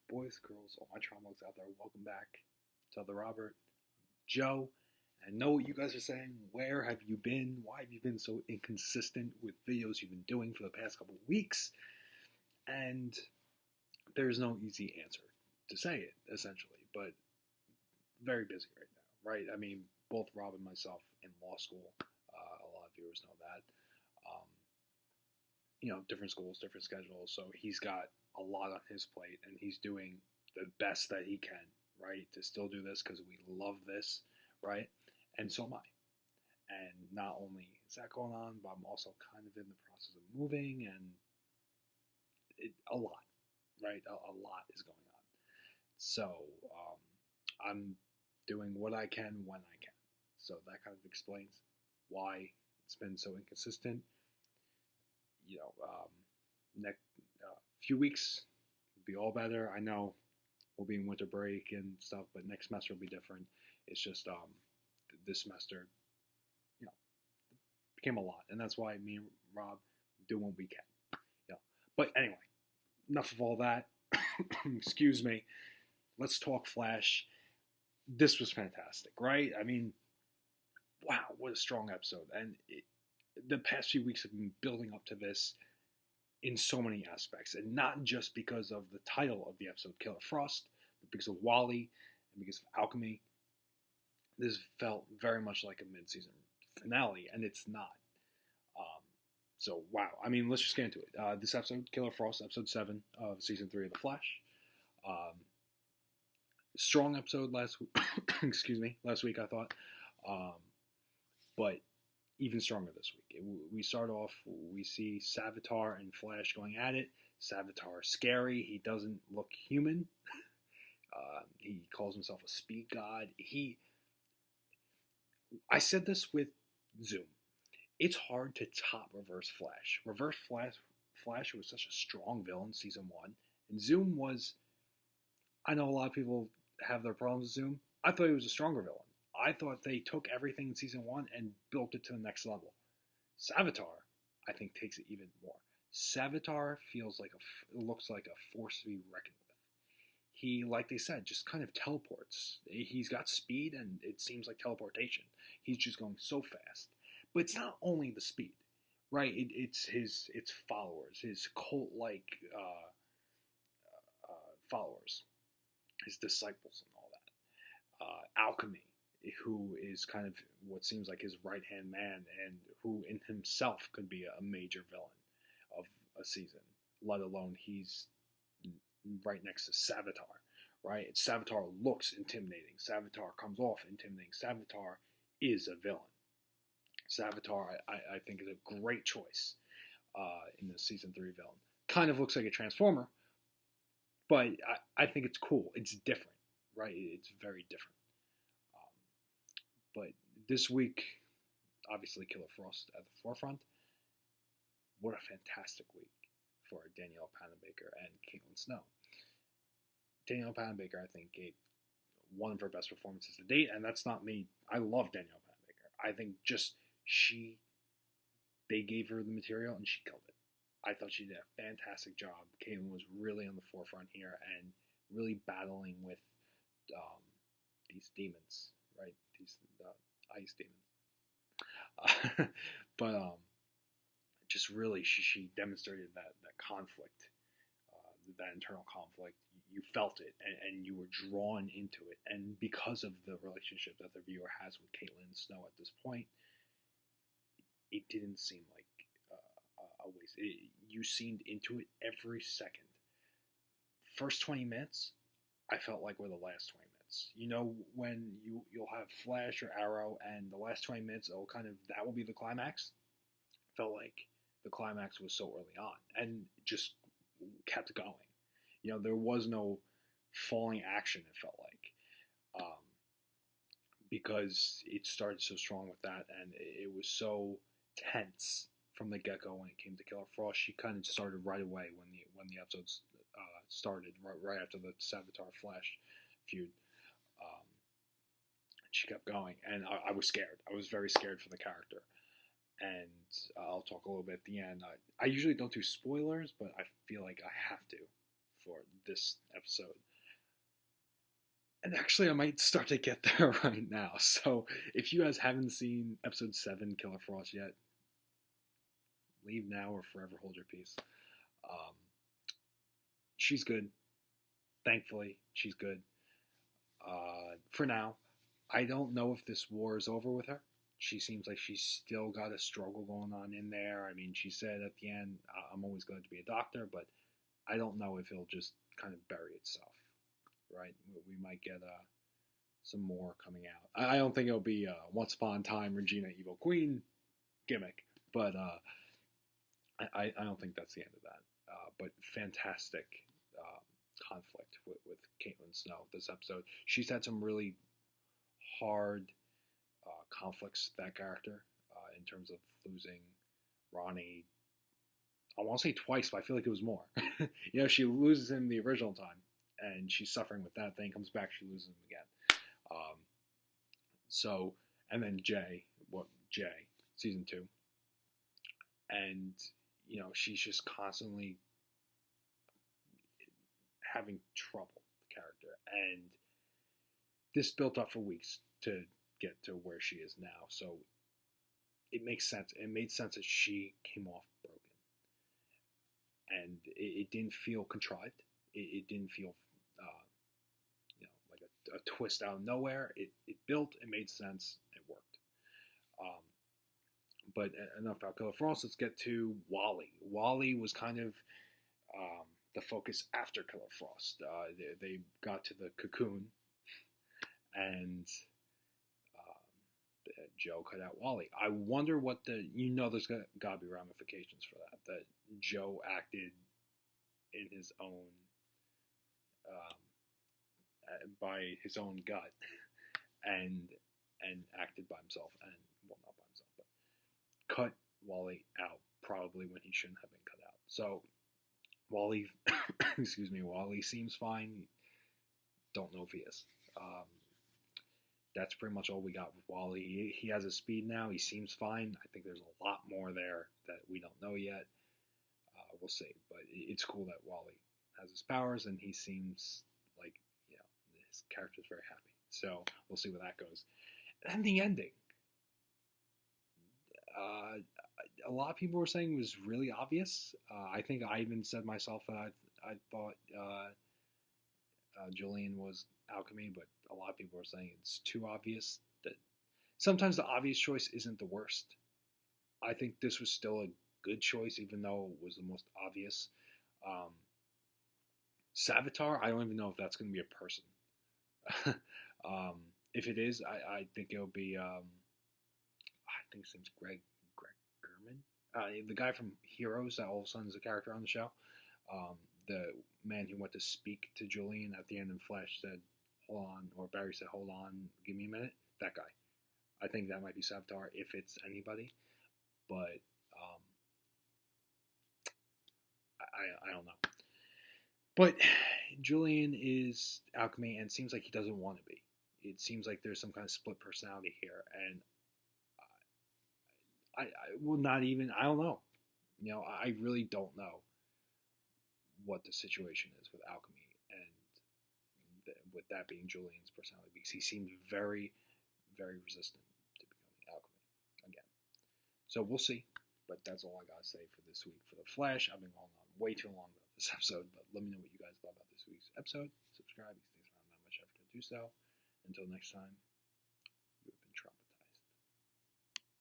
boys, girls, all my traumatics out there, welcome back to the Robert, Joe. I know what you guys are saying. Where have you been? Why have you been so inconsistent with videos you've been doing for the past couple of weeks? And there's no easy answer to say it, essentially, but very busy right now, right? I mean, both Rob and myself in law school. A lot of viewers know that. Um, different schools, different schedules. So he's got a lot on his plate, and he's doing the best that he can, right, to still do this because we love this, right? And so am I. And not only is that going on, but I'm also kind of in the process of moving, and a lot, right? A lot is going on. So I'm doing what I can when I can. So that kind of explains why it's been so inconsistent. Next few weeks will be all better. I know we'll be in winter break and stuff, but next semester will be different. It's just this semester, became a lot, and that's why me and Rob do what we can. But anyway, enough of all that. Excuse me. Let's talk Flash. This was fantastic, right? I mean, wow, what a strong episode. And the past few weeks have been building up to this in so many aspects. And not just because of the title of the episode, Killer Frost, but because of Wally and because of Alchemy. This felt very much like a mid-season finale, and it's not. So, wow. I mean, let's just get into it. This episode, Killer Frost, episode 7 of season 3 of The Flash. Strong episode last week, I thought. But even stronger this week. We start off, we see Savitar and Flash going at it. Savitar is scary. He doesn't look human. He calls himself a speed god. I said this with Zoom. It's hard to top Reverse Flash. Reverse Flash was such a strong villain season 1. And Zoom was, I know a lot of people have their problems with Zoom. I thought he was a stronger villain. I thought they took everything in season 1 and built it to the next level. Savitar, I think, takes it even more. Savitar looks like a force to be reckoned with. He, like they said, just kind of teleports. He's got speed, and it seems like teleportation. He's just going so fast. But it's not only the speed, right? It's his followers, his cult-like followers, his disciples, and all that. Alchemy, who is kind of what seems like his right-hand man, and who in himself could be a major villain of a season, let alone he's right next to Savitar, right? Savitar looks intimidating. Savitar comes off intimidating. Savitar is a villain. Savitar, I think, is a great choice in the season 3 villain. Kind of looks like a Transformer, but I think it's cool. It's different, right? It's very different. But this week, obviously, Killer Frost at the forefront. What a fantastic week for Danielle Panabaker and Caitlin Snow. Danielle Panabaker, I think, gave one of her best performances to date, and that's not me. I love Danielle Panabaker. I think they gave her the material, and she killed it. I thought she did a fantastic job. Caitlin was really on the forefront here and really battling with these demons, right? These ice demons. But just really, she demonstrated that conflict, that internal conflict. You felt it, and you were drawn into it. And because of the relationship that the viewer has with Caitlin Snow at this point, it didn't seem like a waste. You seemed into it every second. First 20 minutes, I felt like were the last 20 minutes. When you'll have Flash or Arrow, and the last 20 minutes, that will be the climax. Felt like the climax was so early on, and just kept going. There was no falling action, it felt like. Because it started so strong with that, and it was so tense from the get-go when it came to Killer Frost. She kind of started right away when the episodes started, right after the Savitar Flash feud. She kept going, and I was scared. I was very scared for the character. And I'll talk a little bit at the end. I usually don't do spoilers, but I feel like I have to for this episode. And actually, I might start to get there right now. So if you guys haven't seen episode 7, Killer Frost, yet, leave now or forever hold your peace. She's good. Thankfully, she's good. For now, I don't know if this war is over with her. She seems like she's still got a struggle going on in there. I mean, she said at the end, I'm always going to be a doctor, but I don't know if it'll just kind of bury itself, right? We might get some more coming out. I don't think it'll be Once Upon a Time Regina Evil Queen gimmick, but I don't think that's the end of that. But fantastic conflict with Caitlin Snow this episode. She's had some really hard conflicts, that character, in terms of losing Ronnie. I want to say twice, but I feel like it was more. She loses him the original time, and she's suffering with that. Then comes back, she loses him again. And then Jay, season 2, and she's just constantly having trouble with the character, and this built up for weeks to get to where she is now. So it makes sense. It made sense that she came off broken, and it didn't feel contrived. It didn't feel like a twist out of nowhere. It built. It made sense. It worked. But enough about Killer Frost. Let's get to Wally. Wally was kind of the focus after Killer Frost. They got to the cocoon, and Joe cut out Wally. I wonder what there's got to be ramifications for that. That Joe acted in his own, by his own gut, and acted by himself, and well, not by himself, but cut Wally out probably when he shouldn't have been cut out. So Wally, Wally seems fine. Don't know if he is. That's pretty much all we got with Wally. He has his speed now. He seems fine. I think there's a lot more there that we don't know yet. We'll see. But it's cool that Wally has his powers, and he seems like his character's very happy. So we'll see where that goes. And the ending. A lot of people were saying it was really obvious. I think I even said myself that I thought Julian was Alchemy, but a lot of people are saying it's too obvious. That sometimes the obvious choice isn't the worst. I think this was still a good choice, even though it was the most obvious. Savitar, I don't even know if that's going to be a person. If it is, I think it'll be. I think his name's Greg German, the guy from Heroes that all of a sudden is a character on the show. The man who went to speak to Julian at the end in Flash said, "Hold on," or Barry said, "Hold on, give me a minute." That guy. I think that might be Savitar if it's anybody, but I don't know. But Julian is Alchemy, and it seems like he doesn't want to be. It seems like there's some kind of split personality here, and I don't know. I really don't know what the situation is with Alchemy, and with that being Julian's personality, because he seems very, very resistant to becoming Alchemy again. So we'll see, but that's all I gotta say for this week for The Flash. I've been going on way too long about this episode, but let me know what you guys thought about this week's episode. Subscribe, because it takes around that much effort to do so. Until next time.